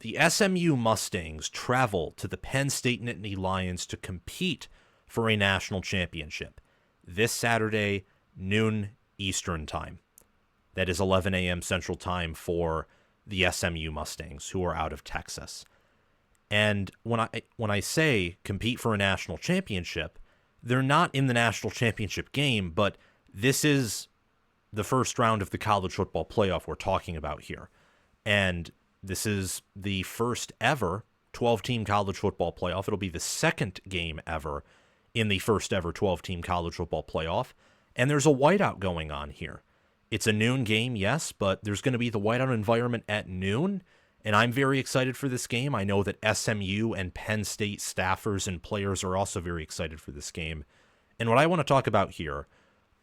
The SMU Mustangs travel to the Penn State Nittany Lions to compete for a national championship this Saturday, noon Eastern time. That is 11 a.m. Central Time for the SMU Mustangs, who are out of Texas. And when I say compete for a national championship, they're not in the national championship game, but this is the first round of the college football playoff we're talking about here. And this is the first ever 12-team college football playoff. It'll be the second game ever in the first ever 12-team college football playoff. And there's a whiteout going on here. It's a noon game, yes, but there's going to be the whiteout environment at noon. And I'm very excited for this game. I know that SMU and Penn State staffers and players are also very excited for this game. And what I want to talk about here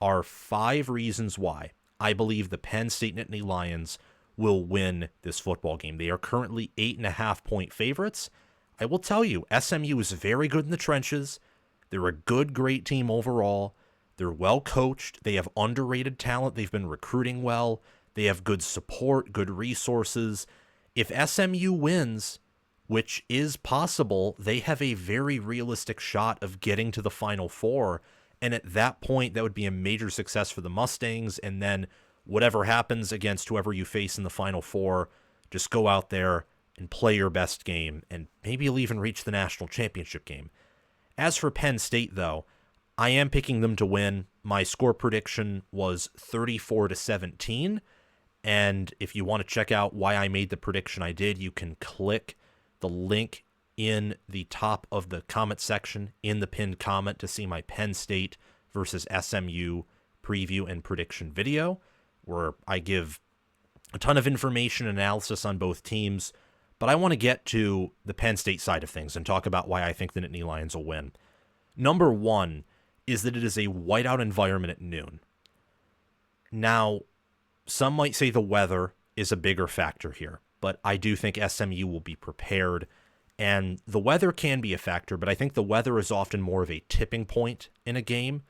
are 5 reasons why I believe the Penn State Nittany Lions will win this football game. They are currently 8.5-point favorites. I will tell you, SMU is very good in the trenches. They're a good, great team overall. They're well coached. They have underrated talent. They've been recruiting well. They have good support, good resources. If SMU wins, which is possible, they have a very realistic shot of getting to the Final Four. And at that point, that would be a major success for the Mustangs. And then whatever happens against whoever you face in the Final Four, just go out there and play your best game. And maybe you'll even reach the national championship game. As for Penn State, though, I am picking them to win. My score prediction was 34-17. And if you want to check out why I made the prediction I did, you can click the link in the top of the comment section in the pinned comment to see my Penn State versus SMU preview and prediction video, where I give a ton of information and analysis on both teams. But I want to get to the Penn State side of things and talk about why I think the Nittany Lions will win. Number 1 is that it is a whiteout environment at noon. Now, some might say the weather is a bigger factor here, but I do think SMU will be prepared. And the weather can be a factor, but I think the weather is often more of a tipping point in a game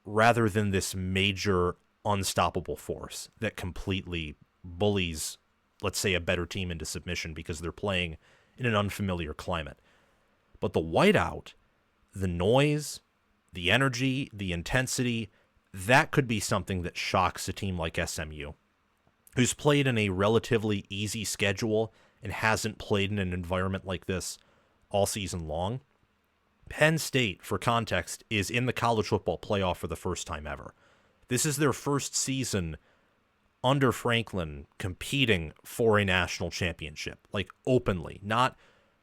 rather than this major unstoppable force that completely bullies, let's say, a better team into submission because they're playing in an unfamiliar climate. But the whiteout, the noise, the energy, the intensity, that could be something that shocks a team like SMU, who's played in a relatively easy schedule and hasn't played in an environment like this all season long. Penn State, for context, is in the college football playoff for the first time ever. This is their first season under Franklin competing for a national championship, like openly. Not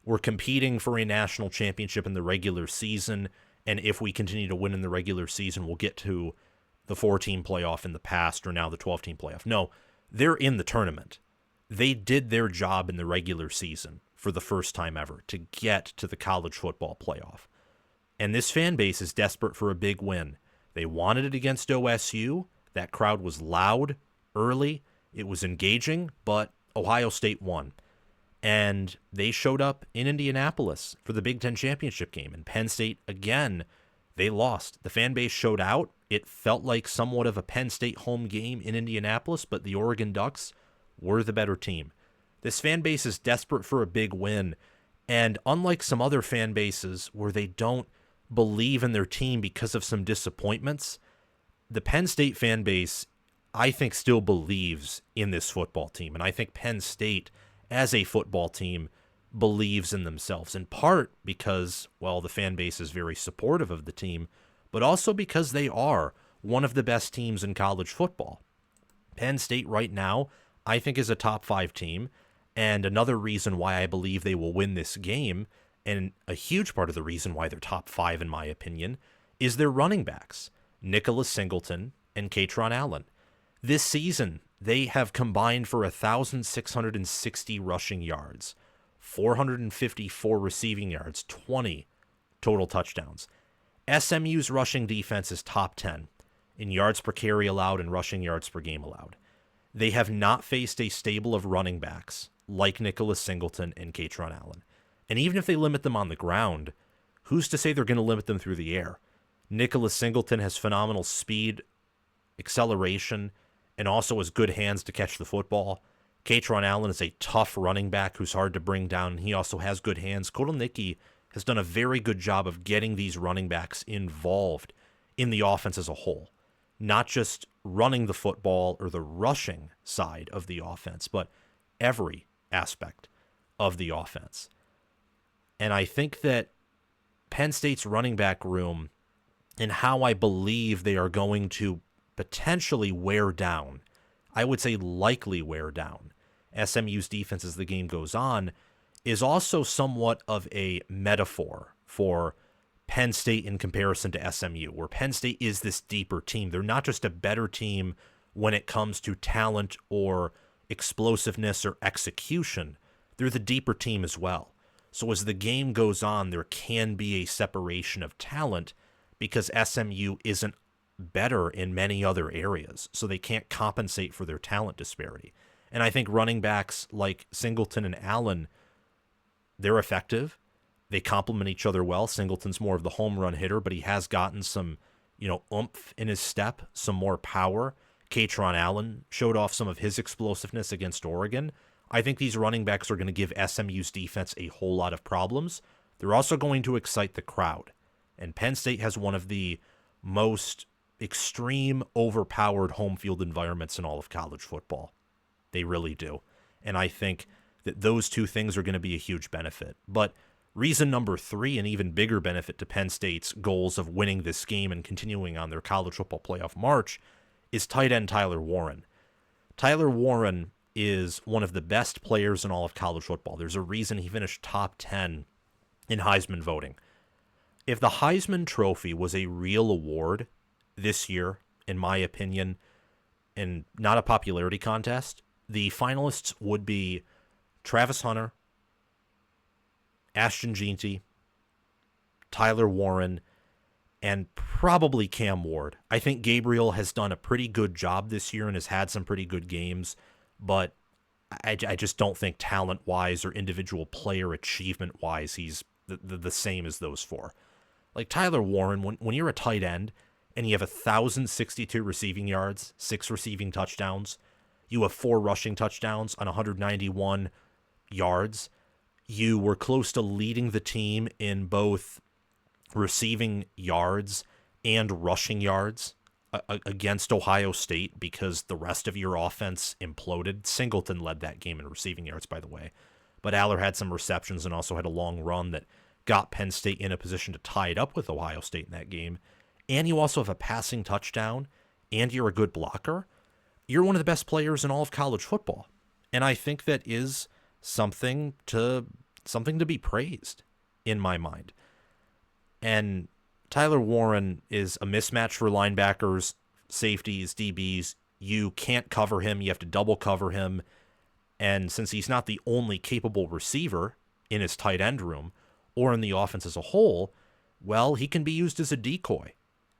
we're competing for a national championship in the regular season, and if we continue to win in the regular season, we'll get to the 4-team playoff in the past or now the 12-team playoff. No, they're in the tournament. They did their job in the regular season for the first time ever to get to the college football playoff. And this fan base is desperate for a big win. They wanted it against OSU. That crowd was loud early. It was engaging, but Ohio State won. And they showed up in Indianapolis for the Big Ten championship game. And Penn State, again, they lost. The fan base showed out. It felt like somewhat of a Penn State home game in Indianapolis, but the Oregon Ducks were the better team. This fan base is desperate for a big win. And unlike some other fan bases where they don't believe in their team because of some disappointments, the Penn State fan base, I think, still believes in this football team. And I think Penn State, as a football team, believes in themselves, in part because, well, the fan base is very supportive of the team, but also because they are one of the best teams in college football. Penn State right now, I think, is a top 5 team, and another reason why I believe they will win this game, and a huge part of the reason why they're top 5 in my opinion, is their running backs, Nicholas Singleton and Kaytron Allen. This season, they have combined for 1,660 rushing yards, 454 receiving yards, 20 total touchdowns. SMU's rushing defense is top 10 in yards per carry allowed and rushing yards per game allowed. They have not faced a stable of running backs like Nicholas Singleton and Kaytron Allen. And even if they limit them on the ground, who's to say they're going to limit them through the air? Nicholas Singleton has phenomenal speed, acceleration, and also has good hands to catch the football. Kaytron Allen is a tough running back who's hard to bring down, and he also has good hands. Kotelnicki has done a very good job of getting these running backs involved in the offense as a whole, not just running the football or the rushing side of the offense, but every aspect of the offense. And I think that Penn State's running back room and how I believe they are going to potentially wear down, I would say likely wear down, SMU's defense as the game goes on, is also somewhat of a metaphor for Penn State in comparison to SMU, where Penn State is this deeper team. They're not just a better team when it comes to talent or explosiveness or execution. They're the deeper team as well. So as the game goes on, there can be a separation of talent because SMU isn't better in many other areas, so they can't compensate for their talent disparity. And I think running backs like Singleton and Allen, they're effective. They complement each other well. Singleton's more of the home run hitter, but he has gotten some, oomph in his step, some more power. Kaytron Allen showed off some of his explosiveness against Oregon. I think these running backs are going to give SMU's defense a whole lot of problems. They're also going to excite the crowd. And Penn State has one of the most extreme, overpowered home field environments in all of college football. They really do. And I think that those two things are going to be a huge benefit. But reason number 3, an even bigger benefit to Penn State's goals of winning this game and continuing on their college football playoff march, is tight end Tyler Warren. Tyler Warren is one of the best players in all of college football. There's a reason he finished top 10 in Heisman voting. If the Heisman Trophy was a real award this year, in my opinion, and not a popularity contest, the finalists would be Travis Hunter, Ashton Jeanty, Tyler Warren, and probably Cam Ward. I think Gabriel has done a pretty good job this year and has had some pretty good games, but I just don't think talent-wise or individual player achievement-wise he's the same as those four. Like Tyler Warren, when you're a tight end and you have 1,062 receiving yards, 6 receiving touchdowns, you have 4 rushing touchdowns on 191 yards, you were close to leading the team in both receiving yards and rushing yards against Ohio State because the rest of your offense imploded. Singleton led that game in receiving yards, by the way. But Allar had some receptions and also had a long run that got Penn State in a position to tie it up with Ohio State in that game. And you also have a passing touchdown, and you're a good blocker. You're one of the best players in all of college football. And I think that is something to be praised in my mind. And Tyler Warren is a mismatch for linebackers, safeties, DBs. You can't cover him. You have to double cover him. And since he's not the only capable receiver in his tight end room or in the offense as a whole, well, he can be used as a decoy.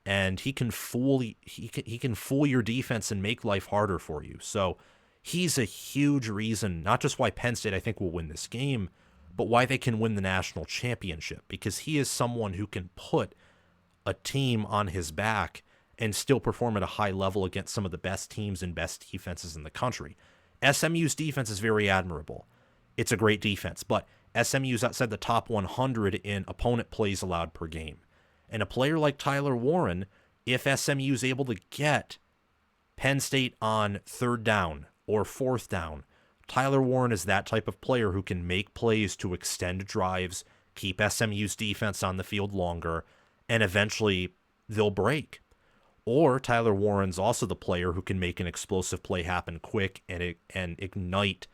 And he can fool your defense and make life harder for you. So he's a huge reason, not just why Penn State I think will win this game, but why they can win the national championship, because he is someone who can put a team on his back and still perform at a high level against some of the best teams and best defenses in the country. SMU's defense is very admirable. It's a great defense, but SMU's outside the top 100 in opponent plays allowed per game. And a player like Tyler Warren, if SMU is able to get Penn State on 3rd down or 4th down, Tyler Warren is that type of player who can make plays to extend drives, keep SMU's defense on the field longer, and eventually they'll break. Or Tyler Warren's also the player who can make an explosive play happen quick and ignite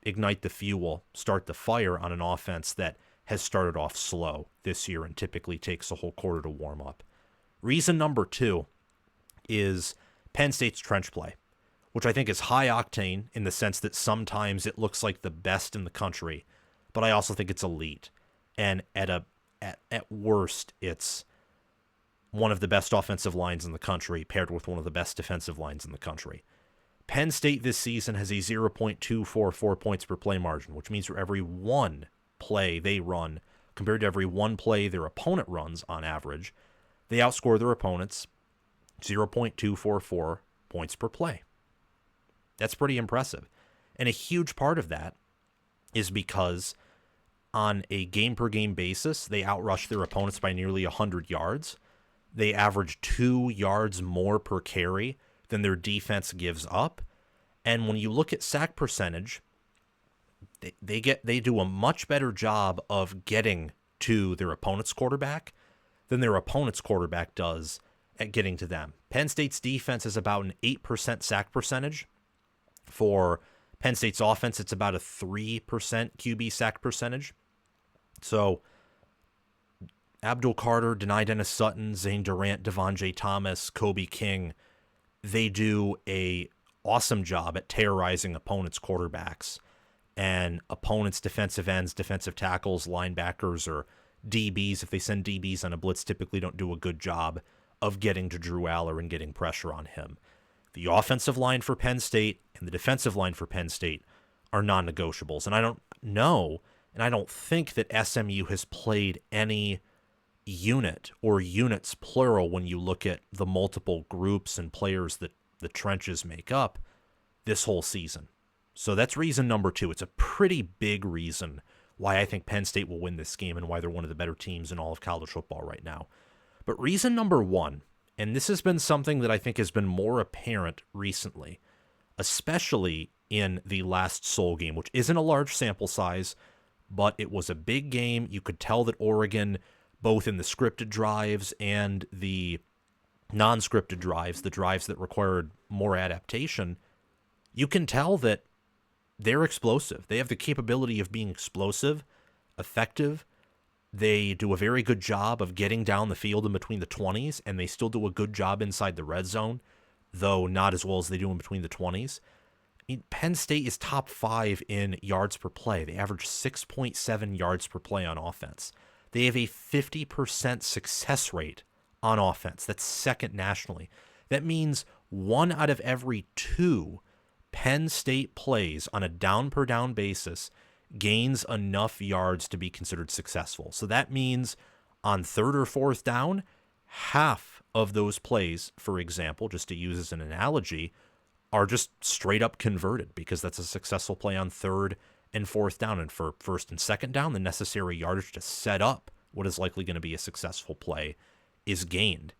the fuel, start the fire on an offense that has started off slow this year and typically takes a whole quarter to warm up. Reason number 2 is Penn State's trench play, which I think is high octane in the sense that sometimes it looks like the best in the country, but I also think it's elite. And at worst, it's one of the best offensive lines in the country paired with one of the best defensive lines in the country. Penn State this season has a 0.244 points per play margin, which means for every one play they run compared to every one play their opponent runs on average, they outscore their opponents 0.244 points per play. That's pretty impressive. And a huge part of that is because on a game-per-game basis, they outrush their opponents by nearly 100 yards. They average 2 yards more per carry than their defense gives up. And when you look at sack percentage, they do a much better job of getting to their opponent's quarterback than their opponent's quarterback does at getting to them. Penn State's defense is about an 8% sack percentage. For Penn State's offense, it's about a 3% QB sack percentage. So Abdul Carter, Denai Dennis Sutton, Zane Durant, Devon J. Thomas, Kobe King, they do a awesome job at terrorizing opponents' quarterbacks and opponents' defensive ends, defensive tackles, linebackers, or DBs. If they send DBs on a blitz, typically don't do a good job of getting to Drew Allar and getting pressure on him. The offensive line for Penn State and the defensive line for Penn State are non-negotiables. And I don't know, and I don't think that SMU has played any unit or units plural when you look at the multiple groups and players that the trenches make up this whole season. So that's reason number 2. It's a pretty big reason why I think Penn State will win this game and why they're one of the better teams in all of college football right now. But reason number 1, and this has been something that I think has been more apparent recently, especially in the last Seoul game, which isn't a large sample size, but it was a big game. You could tell that Oregon, both in the scripted drives and the non-scripted drives, the drives that required more adaptation, you can tell that they're explosive. They have the capability of being explosive, effective. They do a very good job of getting down the field in between the 20s, and they still do a good job inside the red zone, though not as well as they do in between the 20s. Penn State is top 5 in yards per play. They average 6.7 yards per play on offense. They have a 50% success rate on offense. That's second nationally. That means 1 out of every 2 Penn State plays on a down-per-down basis gains enough yards to be considered successful. So that means on 3rd or 4th down, half of those plays, for example, just to use as an analogy, are just straight up converted because that's a successful play on 3rd and 4th down. And for 1st and 2nd down, the necessary yardage to set up what is likely going to be a successful play is gained.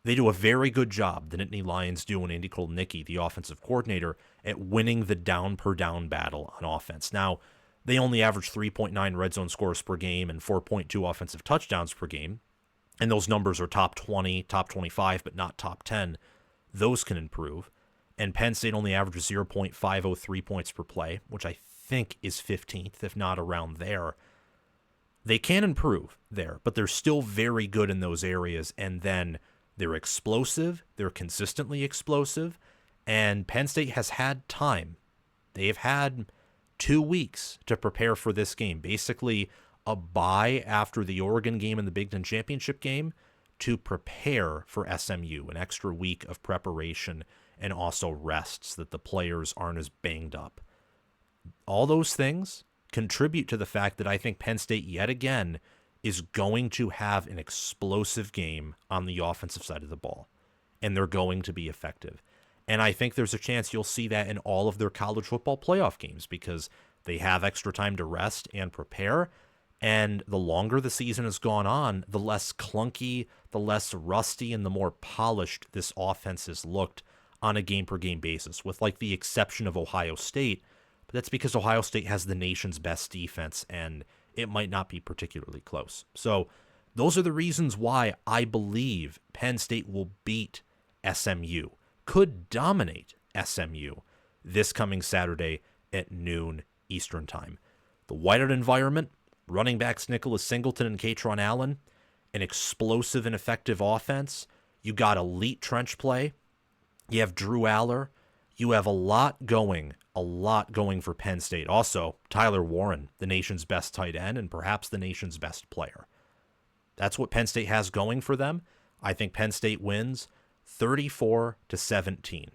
They do a very good job, the Nittany Lions do, and Andy Kotelnicki, the offensive coordinator, at winning the down-per-down battle on offense. Now, they only average 3.9 red zone scores per game and 4.2 offensive touchdowns per game, and those numbers are top 20, top 25, but not top 10. Those can improve. And Penn State only averages 0.503 points per play, which I think is 15th, if not around there. They can improve there, but they're still very good in those areas, and then they're explosive, they're consistently explosive, and Penn State has had time. They've had 2 weeks to prepare for this game, basically a bye after the Oregon game and the Big Ten Championship game to prepare for SMU, an extra week of preparation and also rests that the players aren't as banged up. All those things contribute to the fact that I think Penn State yet again is going to have an explosive game on the offensive side of the ball, and they're going to be effective. And I think there's a chance you'll see that in all of their college football playoff games because they have extra time to rest and prepare. And the longer the season has gone on, the less clunky, the less rusty, and the more polished this offense has looked on a game-per-game basis, with like the exception of Ohio State. But that's because Ohio State has the nation's best defense, and it might not be particularly close. So those are the reasons why I believe Penn State will beat SMU, could dominate SMU this coming Saturday at noon Eastern Time. The whiteout environment, running backs Nicholas Singleton and Kaytron Allen, an explosive and effective offense. You got elite trench play. You have Drew Allar. You have a lot going for Penn State. Also, Tyler Warren, the nation's best tight end and perhaps the nation's best player. That's what Penn State has going for them. I think Penn State wins 34-17.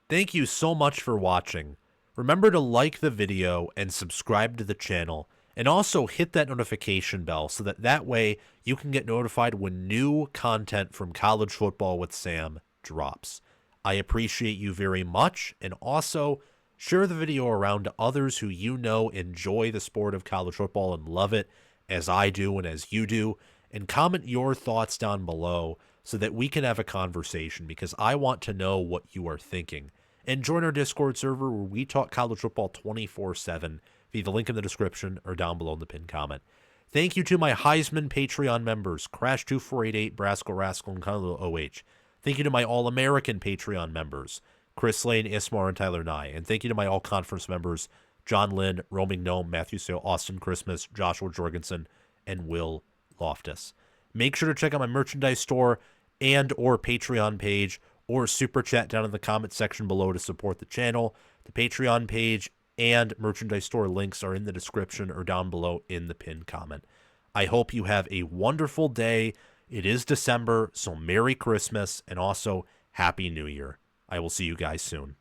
Thank you so much for watching. Remember to like the video and subscribe to the channel, and also hit that notification bell so that way you can get notified when new content from College Football with Sam drops. I appreciate you very much, and also Share the video around to others who you know enjoy the sport of college football and love it as I do and as you do. And comment your thoughts down below so that we can have a conversation, because I want to know what you are thinking. And join our Discord server where we talk college football 24/7 via the link in the description or down below in the pinned comment. Thank you to my Heisman Patreon members, Crash2488, Brasco Rascal, and Carlo OH. Thank you to my All-American Patreon members, Chris Lane, Ismar, and Tyler Nye. And thank you to my All-Conference members, John Lynn, Roaming Gnome, Matthew Sale, Austin Christmas, Joshua Jorgensen, and Will Loftus. Make sure to check out my merchandise store and or Patreon page, or super chat down in the comment section below to support the channel. The Patreon page and merchandise store links are in the description or down below in the pinned comment. I hope you have a wonderful day. It is December, so Merry Christmas and also Happy New Year. I will see you guys soon.